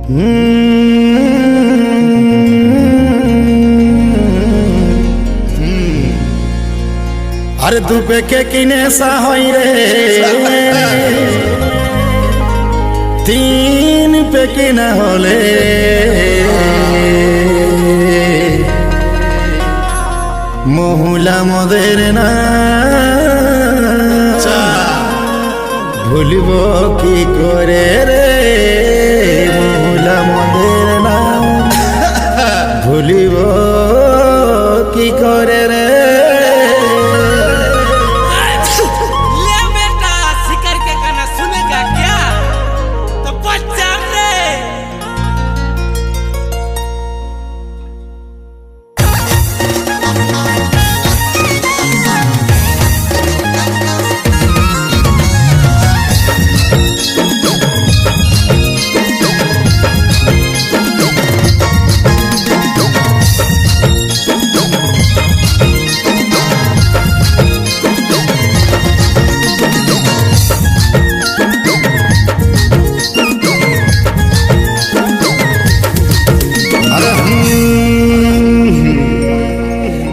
अरे दुबे के किने सा होई रे तीन पे कि न होले মহুলা মদের না ভুলিব কি করে রে মহুলা মদের না ভুলিব কি করে রে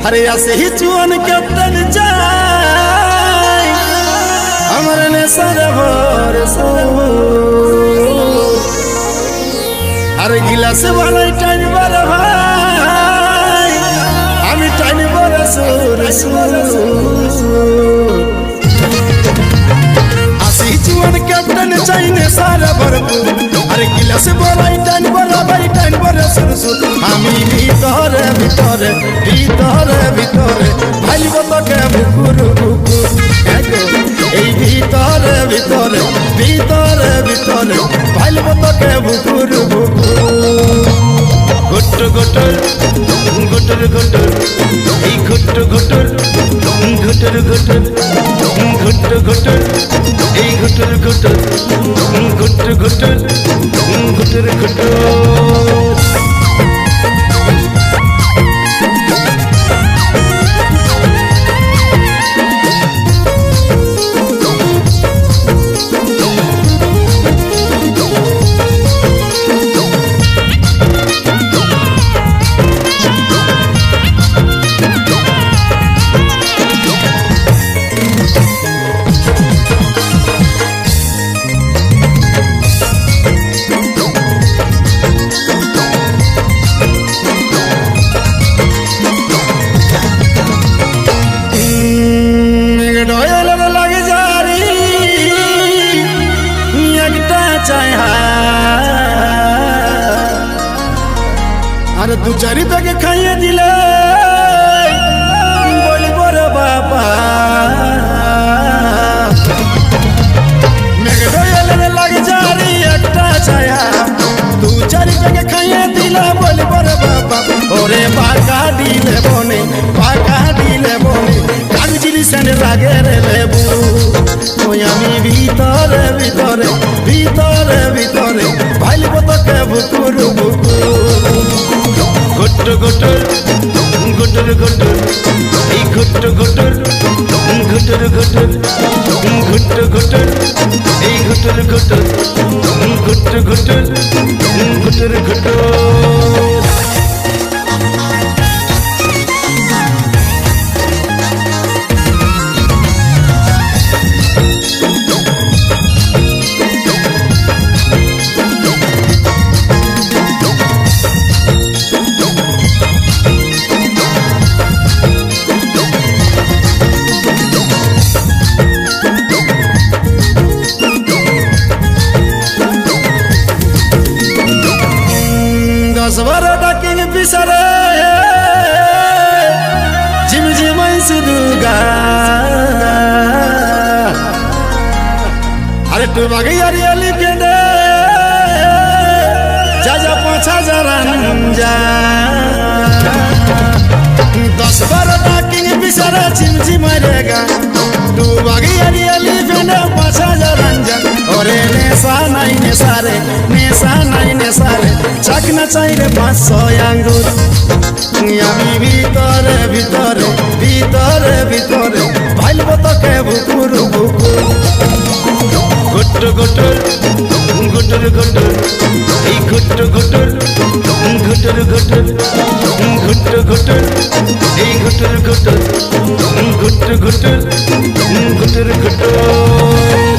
अरे ऐसे ही चुन कैप्टन जाए हमारे ने सरवर सो अरे गिलास वाला टाइम बड़ा भाई हमें टाइम बड़ा सुर ऐसे ही चुन कैप्टन चाहिए सारा भरपूर अरे गिलास वाला टाइम बड़ा भाई टाइम बड़ा सुर हमें ভিতরে ভিতরে ভিতরে ভিতরে ভাইব তোকে বুকুর বুকুর এই ভিতরে ভিতরে ভিতরে ভিতরে ভাইব তোকে বুকুর বুকুর গুট গুটর গুটর গুটর এই গুট গুটর গুটর গুটর গুট গুটর এই গুটর গুটর গুট গুটর গুটর গুটর अरे तू चारी तक खाइए दिले बोली बोरे बापा मेरे डोले लग जा रही एकटा छाया तू चारी तक खाइए दिले बोली बोरे बापा ओरे बाका दिले बोने कागजिरी सेन लागे रे लेबू ओई आमी ভিতরে ভিতরে ভিতরে ভিতরে ভাইলব তোকে বুকুর বুকুর গুট গুটর গুটর গুটর এই গুট গুটর গুটর গুটর গুট গুটর এই গুটর গুটর গুট গুটর গুটর গুটর पिसरे झिमझिमै सुदुगा अरे तू बागी अरियली केंदे जाजा 5000 अंजा 10-12 टाकिंग पिसरे झिमझिमै रेगा तू बागी अरियली केंदे 5000 अंजा ओरे नेसा নাই নেসারে চাকনা চাইরে 500 আঙ্গুর আমি ভিতরে ভিতরে ভিতরে ভিতরে ভাইলব তোকে বুকুর বুকুর গুট গুটর গুটর গুটর এই গুট ঘুট্টু ঘুটুর ঘুটুর ঘুটুর ঘুট্টু ঘুটুর এই ঘুটুর ঘুটুর ঘুট্টু ঘুটুর ঘুটুর ঘুটুর